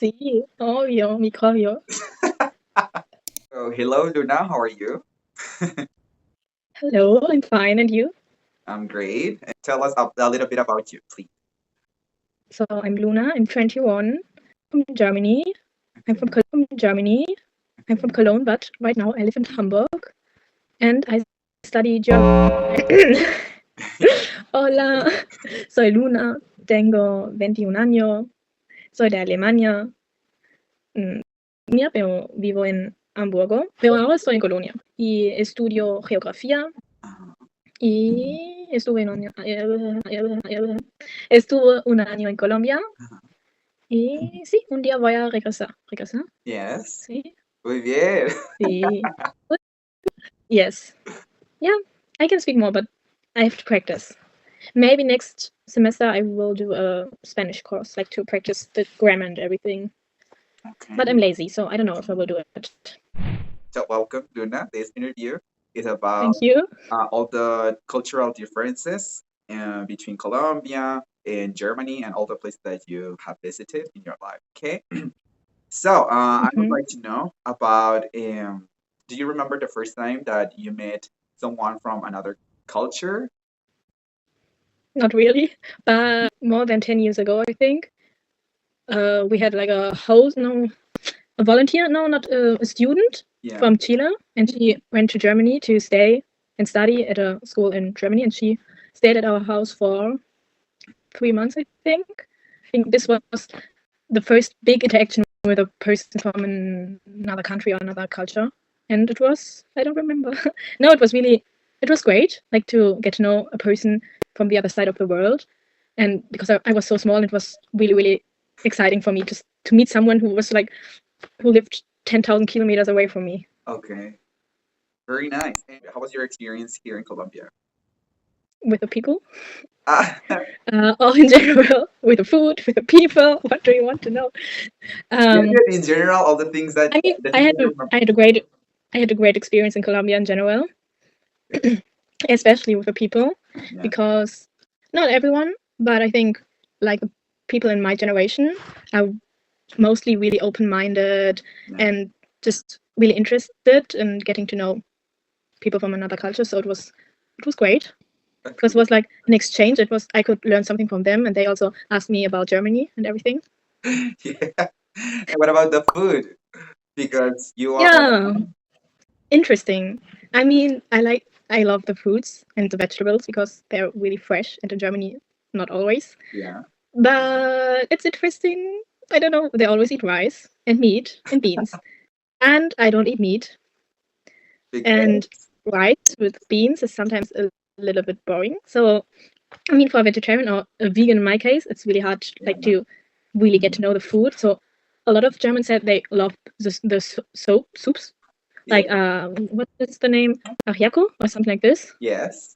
Sí, obvio, microbio. Oh, hello, Luna. How are you? Hello, I'm fine, and you? I'm great. And tell us a little bit about you, please. So I'm Luna. I'm 21. From Germany. I'm Okay. from Germany. I'm from Okay. Cologne, but right now I live in Hamburg, and I study German. Hola, soy Luna. Tengo 21 años. Soy de Alemania. Pero vivo en Hamburgo. Pero ahora estoy en Colonia y estudio geografía. Uh, Y estuve un año en Colombia uh, y sí, un día voy a regresar. ¿Regresar? yes. Sí, Muy bien. sí. Yes. Yeah, I can speak more, but I have to practice. Maybe next semester I will do a Spanish course, like to practice the grammar and everything. But I'm Okay. lazy, so I don't know if I will do it. So welcome, Luna. This interview is about Thank you. all the cultural differences between Colombia and Germany and all the places that you have visited in your life. Okay. So I would Mhm. like to know about do you remember the first time that you met someone from another culture? Not really, but more than 10 years ago, I think. We had like a host, no, a volunteer, no, not a student Yeah. from Chile, and she went to Germany to stay and study at a school in Germany, and she stayed at our house for 3 months, I think. I think this was the first big interaction with a person from another country or another culture, and it was, I don't remember. No, it was great, like to get to know a person from the other side of the world, and because I was so small, it was really, really exciting for me just to meet someone who was like who lived 10,000 kilometers away from me. Okay. Very nice. And how was your experience here in Colombia? With the people, Ah, all in general, with the food, with the people. What do you want to know? yeah, Um, yeah, in general, all the things that I mean, the things that you remember. I had a great experience in Colombia in general, especially with the people, Yeah. because not everyone, but I think like the people in my generation are mostly really open-minded Yeah. and just really interested in getting to know people from another culture. So it was great because it Okay. was like an exchange. It was I could learn something from them, and they also asked me about Germany and everything. Yeah. And what about the food? Because you are. Yeah, interesting. I mean, I love the fruits and the vegetables because they're really fresh, and in Germany, not always. Yeah. But it's interesting. I don't know. They always eat rice and meat and beans, and I don't eat meat. And Because rice with beans is sometimes a little bit boring. So I mean, for a vegetarian or a vegan in my case, it's really hard yeah. like to really get to know the food. So a lot of Germans said they love the soups, Yeah. like what is the name, ajiaco or something like this. Yes.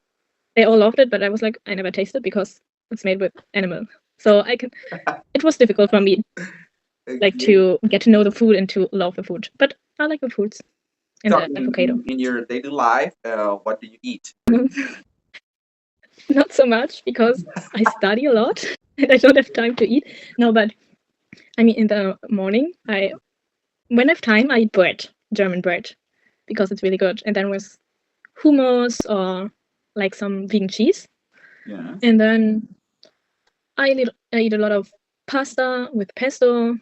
They all loved it, but I was like, I never tasted because it's made with animal. So I can. It was difficult for me, like Okay. to get to know the food and to love the food. But I like the foods and So the avocado. in your daily life, what do you eat? Not so much because I study a lot and I don't have time to eat. No, but I mean, in the morning, when I have time, I eat bread, German bread, because it's really good. And then with hummus or like some vegan cheese. Yeah. And then I eat a lot of pasta with pesto.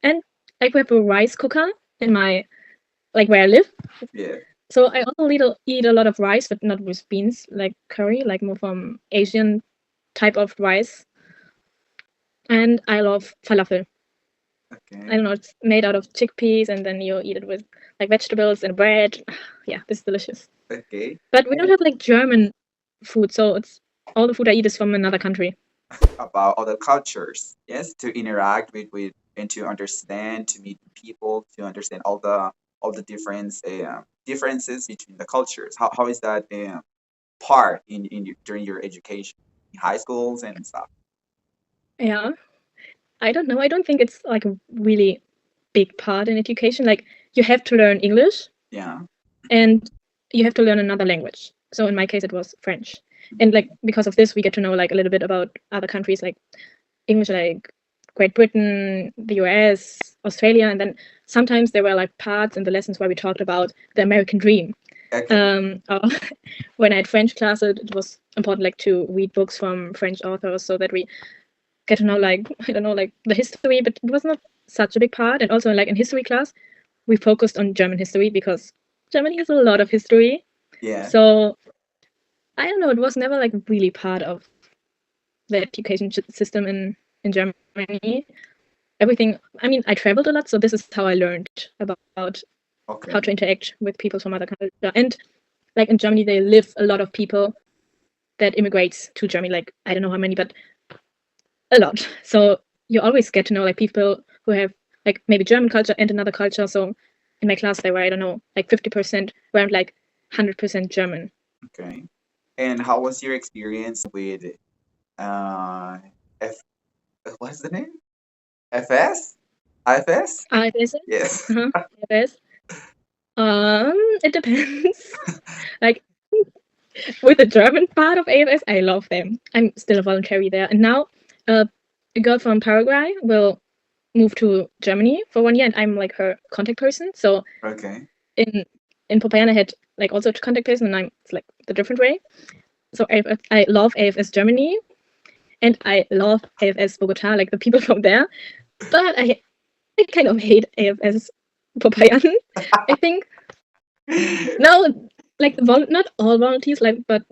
And I have a rice cooker in my, like where I live. Yeah. So I also eat a lot of rice, but not with beans, like curry, like more from Asian type of rice. And I love falafel. I Okay. don't know, it's made out of chickpeas and then you eat it with like vegetables and bread. Yeah, this is delicious. Okay. But we don't have like German food, so it's all the food I eat is from another country. About other cultures, yes, to interact with and to understand, to meet people, to understand all the differences between the cultures. How is that part during your education, in high schools and stuff? Yeah, I don't know. I don't think it's like a really big part in education. Like you have to learn English Yeah. and you have to learn another language. So in my case, it was French. And like because of this, we get to know like a little bit about other countries, like English, like Great Britain, the US, Australia, and then sometimes there were like parts in the lessons where we talked about the American dream. Okay. Or when I had French class, it was important like to read books from French authors so that we get to know like I don't know like the history, but it was not such a big part. And also like in history class, we focused on German history because Germany has a lot of history. Yeah. So I don't know, it was never like really part of the education system in Germany. Everything. I mean, I traveled a lot, so this is how I learned about Okay. how to interact with people from other countries. And like in Germany, they live a lot of people that immigrates to Germany. Like I don't know how many, but a lot. So you always get to know like people who have like maybe German culture and another culture. So in my class, there were I don't know like 50% weren't like 100% German. Okay. And how was your experience with uh F what's the name? FS? IFS? IFS, Yes. IFS. It depends. Like with the German part of AFS, I love them. I'm still a voluntary there, and now a girl from Paraguay will move to Germany for 1 year, and I'm like her contact person. So Okay. in Popayan, I had like also a contact person, and it's like the different way. So I love AFS Germany, and I love AFS Bogota, like the people from there. But I kind of hate AFS Popayan. I think no, like not all volunteers, like but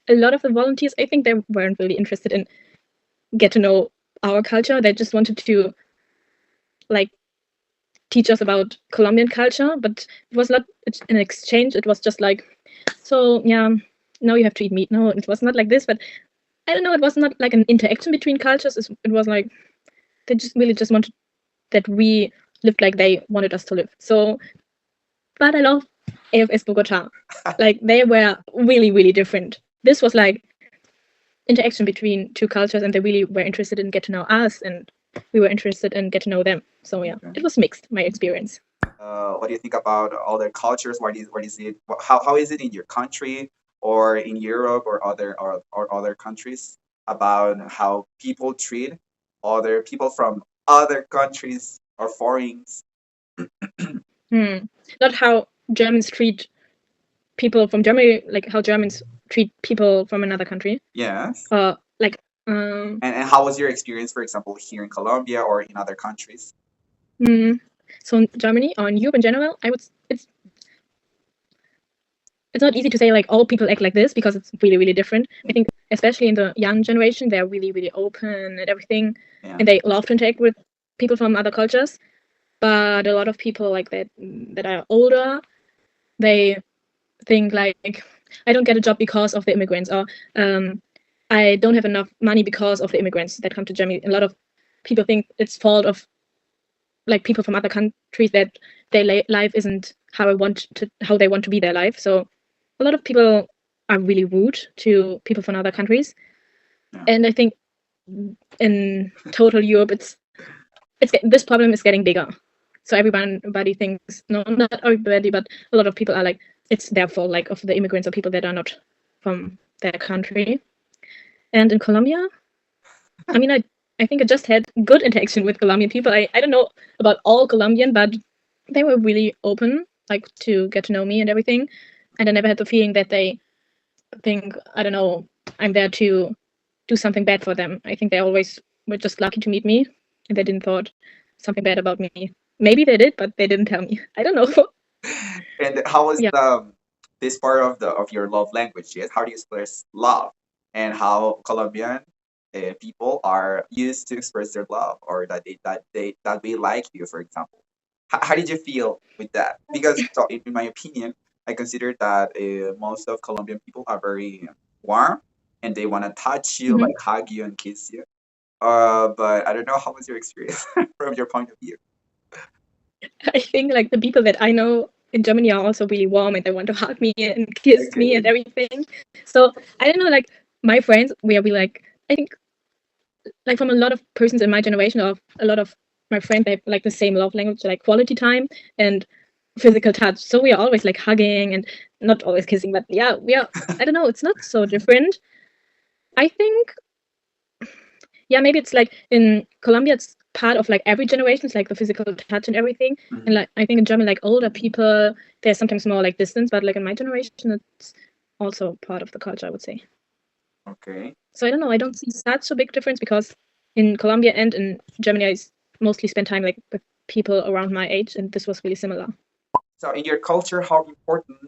a lot of the volunteers, I think they weren't really interested in get to know our culture. They just wanted to like teach us about Colombian culture, but it was not an exchange. It was just like, so yeah, now you have to eat meat. No, it was not like this, but I don't know. It was not like an interaction between cultures. It was like they just really just wanted that we lived like they wanted us to live. So, but I love AFS Bogota. Like they were really, really different. This was like interaction between two cultures, and they really were interested in get to know us, and we were interested in get to know them. So yeah, Okay. it was mixed. My experience. What do you think about other cultures? What is it? How is it in your country or in Europe or other countries about how people treat other people from other countries or foreigners? Not how Germans treat people from Germany, like how Germans treat people from another country. Yes. Like And how was your experience, for example, here in Colombia or in other countries? so in Germany or in Europe in general, I would it's not easy to say like all people act like this because it's really, really different. I think especially in the young generation, they're really, really open and everything, Yeah. and they love to interact with people from other cultures. But a lot of people like that are older, they think like I don't get a job because of the immigrants, or I don't have enough money because of the immigrants that come to Germany. A lot of people think it's fault of like people from other countries that their life isn't how they want to be their life. So a lot of people are really rude to people from other countries, Yeah. and I think in total Europe, this problem is getting bigger. So everybody thinks no, not everybody, but a lot of people are like it's their fault, like of the immigrants or people that are not from their country. And in Colombia, I mean, I think I just had good interaction with Colombian people. I don't know about all Colombian, but they were really open, like to get to know me and everything. And I never had the feeling that they think, I don't know, I'm there to do something bad for them. I think they always were just lucky to meet me, and they didn't thought something bad about me. Maybe they did, but they didn't tell me. I don't know. And how was Yeah. this part of the of your love language? Yes, how do you express love, and how Colombian people are used to express their love, or that they like you, for example. How did you feel with that? Because so in my opinion, I consider that most of Colombian people are very warm and they want to touch you, Mhm. like hug you and kiss you. But I don't know how was your experience from your point of view. I think like the people that I know in Germany are also really warm and they want to hug me and kiss me and Okay. everything. So I don't know, like my friends, we are really like I think like from a lot of persons in my generation or a lot of my friends, they have like the same love language, like quality time and physical touch. So we are always like hugging and not always kissing, but yeah, we are. I don't know. It's not so different. I think yeah, maybe it's like in Colombia, it's part of like every generation, it's like the physical touch and everything. Mhm. And like I think in German, like older people, there's sometimes more like distance, but like in my generation, it's also part of the culture, I would say. Okay. So I don't know, I don't see such a big difference because in Colombia and in Germany, mostly spend time like with people around my age, and this was really similar. So in your culture, how important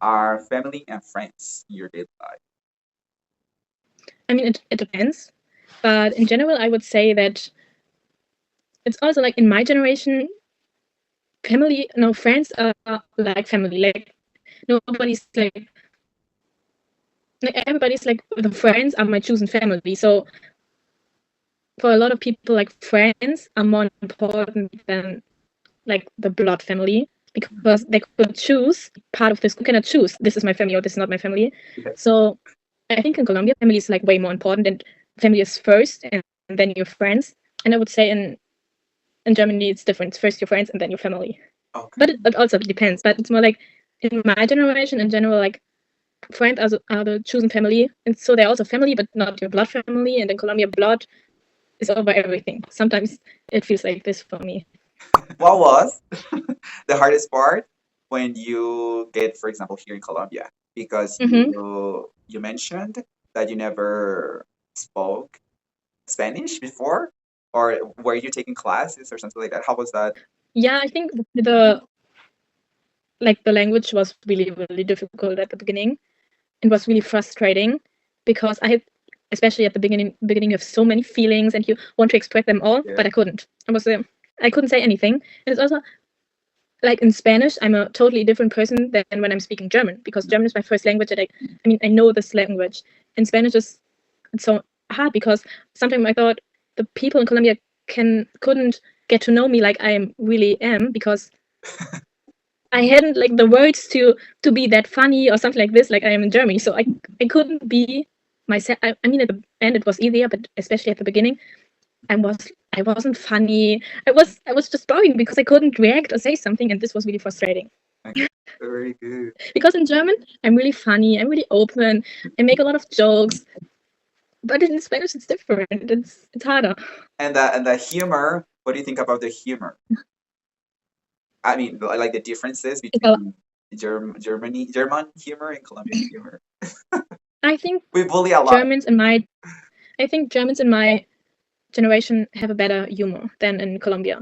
are family and friends in your daily life? I mean, it depends, but in general, I would say that it's also like in my generation, family, no, friends are like family. Like nobody's like everybody's like the friends are my chosen family. So for a lot of people, like friends are more important than like the blood family because they could choose part of this. You cannot choose this is my family or this is not my family. Yeah. So I think in Colombia, family is like way more important, and family is first, and then your friends. And I would say in Germany it's different. It's first your friends and then your family. Okay. But it also depends. But it's more like in my generation in general, like friends are the chosen family, and so they're also family, but not your blood family. And in Colombia, blood is over everything. Sometimes it feels like this for me. What was the hardest part when you get, for example, here in Colombia? Because Mm-hmm. you mentioned that you never spoke Spanish before, or were you taking classes or something like that? How was that? Yeah, I think the language was really really difficult at the beginning. It was really frustrating because I had, especially at the beginning, you have so many feelings and you want to express them all, Yeah. but I couldn't. I couldn't say anything. And it's also like in Spanish, I'm a totally different person than when I'm speaking German because German is my first language. And I mean, I know this language. In Spanish, it's so hard because sometimes I thought the people in Colombia couldn't get to know me like I really am because I hadn't like the words to be that funny or something like this, like I am in Germany. So I couldn't be myself. I mean, at the end it was easier, but especially at the beginning, I wasn't funny. I was just boring because I couldn't react or say something, and this was really frustrating. Okay. Very good. Because in German, I'm really funny. I'm really open. I make a lot of jokes. But in Spanish, it's different. It's harder. And the humor. What do you think about the humor? I mean, like the differences It's a, between German humor and Colombian humor. I think We bully a lot. Germans in my I think Germans in my generation have a better humor than in Colombia.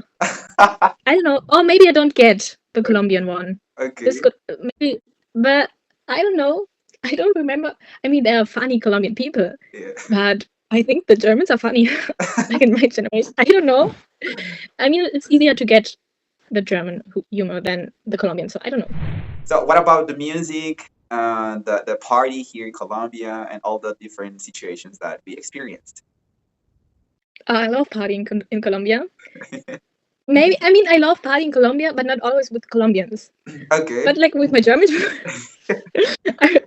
I don't know, or maybe I don't get the Colombian one. This Okay. could maybe, but I don't know. I don't remember. I mean, there are funny Colombian people, Yeah. but I think the Germans are funny, like in my generation. I don't know. I mean, it's easier to get the German humor than the Colombian, so I don't know. So what about the music, the party here in Colombia, and all the different situations that we experienced? I love partying in Colombia. Maybe I mean I love partying in Colombia, but not always with Colombians. Okay. But like with my German, I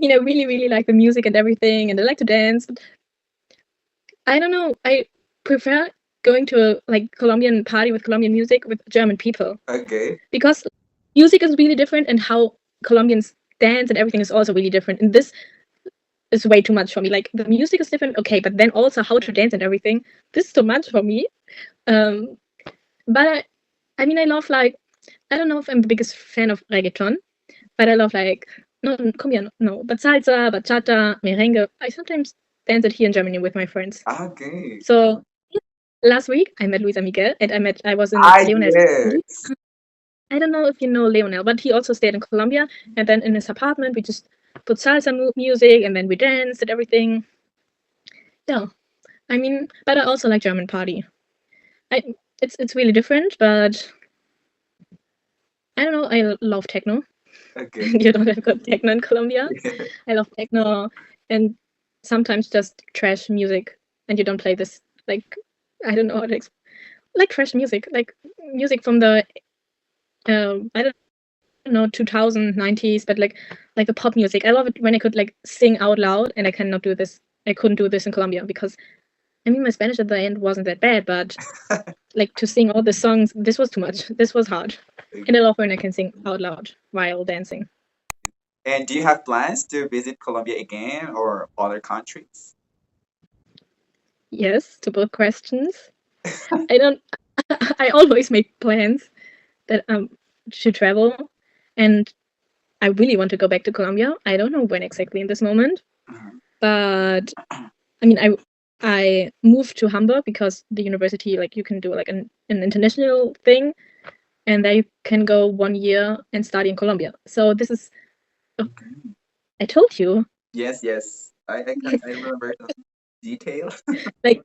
really, really like the music and everything, and I like to dance. But I don't know. I prefer going to a like Colombian party with Colombian music with German people Okay. because music is really different, and how Colombians dance and everything is also really different. And this is way too much for me. Like the music is different, okay, but then also how to dance and everything. This is too much for me. Um, but I mean, I love like I don't know if I'm the biggest fan of reggaeton, but I love like no cumbia, no, but salsa, bachata, merengue. I sometimes dance it here in Germany with my friends. Okay. So last week I met Luisa Miguel, and I was in Leonel's. Yes. I don't know if you know Leonel, but he also stayed in Colombia, and then in his apartment we just put salsa music, and then we danced and everything. Yeah, I mean, but I also like German party. I it's really different, but I don't know. I love techno. Okay. You don't have good techno in Colombia. I love techno and sometimes just trash music, and you don't play this like I don't know how to like trash music, like music from the I don't know 2090s, but like the pop music. I love it when I could like sing out loud, and I cannot do this. I couldn't do this in Colombia because I mean my Spanish at the end wasn't that bad, but like to sing all the songs, this was too much. This was hard, and I love when I can sing out loud while dancing. And do you have plans to visit Colombia again or other countries? Yes, to both questions. I don't. I always make plans that to travel, and I really want to go back to Colombia. I don't know when exactly in this moment, Mhm. but I mean, I moved to Hamburg because the university, like, you can do like an international thing, and there you can go 1 year and study in Colombia. So this is, oh, Okay. I told you, Yes, yes. I remember the detail. like,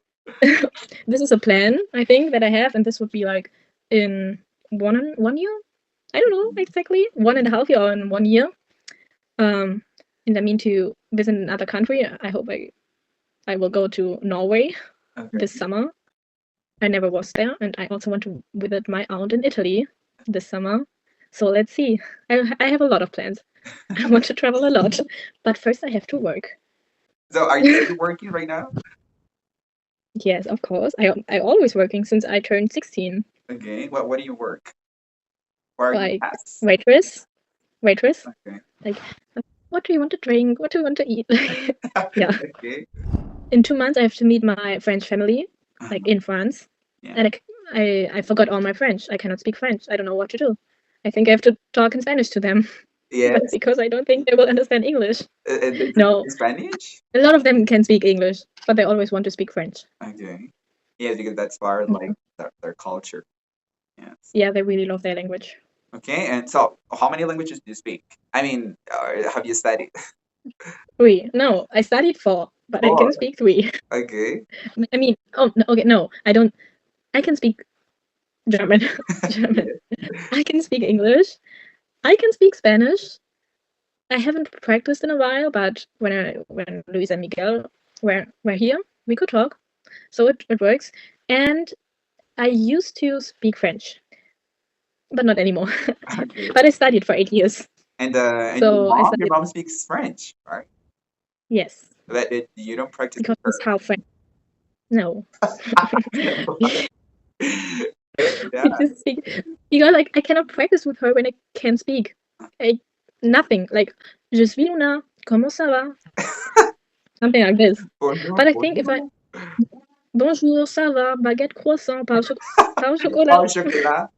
this is a plan I think that I have, and this would be like in 1 year. I don't know exactly 1.5 year or in 1 year. Um, and I mean to visit another country. I hope I will go to Norway Okay. this summer. I never was there, and I also want to visit my aunt in Italy this summer. So let's see. I have a lot of plans. I want to travel a lot, but first I have to work. So are you working right now? Yes, of course. I always working since I turned 16. Okay. What do you work? What are your Like tasks? waitress, waitress. Okay. Like, what do you want to drink? What do you want to eat? Yeah. Okay. In 2 months, I have to meet my French family, like Uh-huh. in France, Yeah. and I forgot all my French. I cannot speak French. I don't know what to do. I think I have to talk in Spanish to them, but Yes. because I don't think they will understand English. And they can No, speak Spanish? a lot of them can speak English, but they always want to speak French. Okay. Yes, because that's part of like Yeah, their culture. Yes. yeah, they really love their language. Okay. And so, how many languages do you speak? I mean, have you studied? 3. No, I studied 4, but I can Four. speak 3. Okay. I mean, oh, no, okay, no, I don't. I can speak German. German. Yeah. I can speak English. I can speak Spanish. I haven't practiced in a while, but when Luis and Miguel were here, we could talk, so it works. And I used to speak French, but not anymore. Okay. But I studied for 8 years, And so I your studied. mom speaks French, right? Yes, But you don't practice because with it's her. how French. No, we Yeah. just speak because like I cannot practice with her when I can't speak. I nothing like je suis Luna, comment ça va? Something like this. Bonjour, But I think if I bonjour. bonjour, ça va, baguette, croissant, pain au chocolat, Pain au chocolat.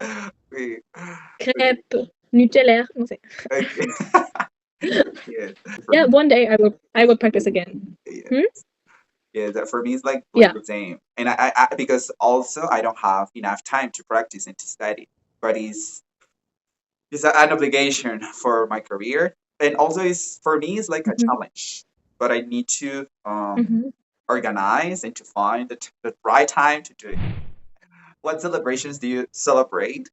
Oui. crêpe, Nutella. No sé. Okay. Yeah. For Yeah, me, one day I will practice again. yeah. Hmm? Yeah, that for me it's like Yeah. the same. And I because also I don't have enough time to practice and to study. But it's an obligation for my career. And also it's for me it's like a Hmm. challenge. But I need to Hmm. organize and to find the right time to do it. What celebrations do you celebrate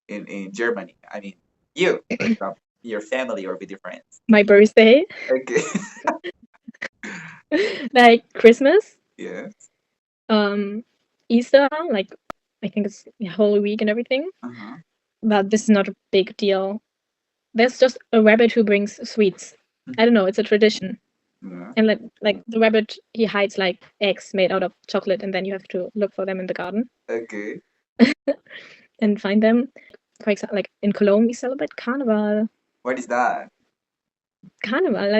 in Germany? I mean, you, for example, your family or with your friends. My birthday, Okay. like Christmas, Yes. um, Easter, like I think it's the whole week and everything. Uh-huh. But this is not a big deal. There's just a rabbit who brings sweets. I don't know. It's a tradition. Yeah. And like the rabbit, he hides like eggs made out of chocolate, and then you have to look for them in the garden Okay. and find them. For example, like in Cologne, we celebrate Carnival. What is that? Carnival,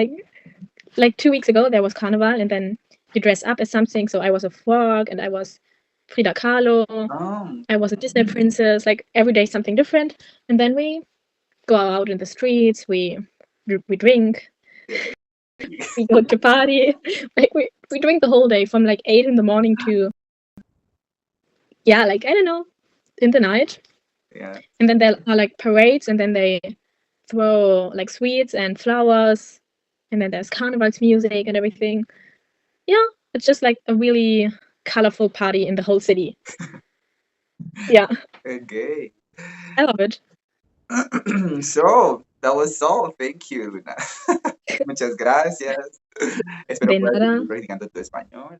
like 2 weeks ago, there was Carnival, and then you dress up as something. So I was a frog, and I was Frida Kahlo. Oh. I was a Disney princess. Like every day, something different. And then we go out in the streets. We drink. Yeah. We go to party. Like we drink the whole day from like 8 in the morning to, yeah, like I don't know, in the night. Yeah. And then there are like parades, and then they throw like sweets and flowers, and then there's carnivals music and everything. Yeah, it's just like a really colorful party in the whole city. Yeah, Okay. I love it. So, that was all. Thank you, Luna. Muchas gracias. Espero De puedas nada. seguir practicando tu español.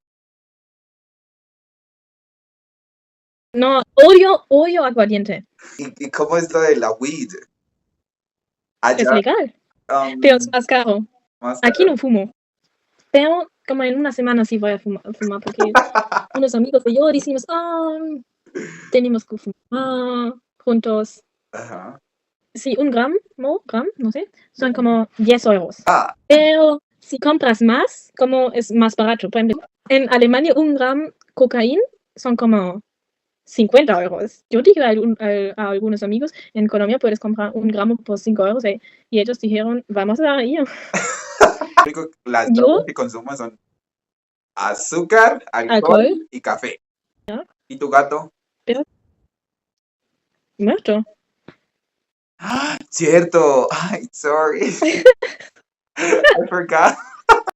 No, odio aguardiente. ¿Y cómo es lo de la weed? Es Allá, legal, pero es más caro. más Aquí caro. no fumo, pero como en una semana sí voy a fumar porque unos amigos y yo decimos, tenemos que fumar juntos. Ajá. Sí, un gram, no sé, son como 10 euros. Ah, Pero si compras más, como es más barato. Por ejemplo, en Alemania un gram cocaína son como 50 euros. Yo dije a algunos amigos, en Colombia puedes comprar un gramo por 5 euros y ellos dijeron, vamos a ir. Las Yo, drogas que consumo son azúcar, alcohol, alcohol y café. ja, ¿Y tu gato? pero muerto. ¡Ah! Cierto. Ay, sorry. I forgot.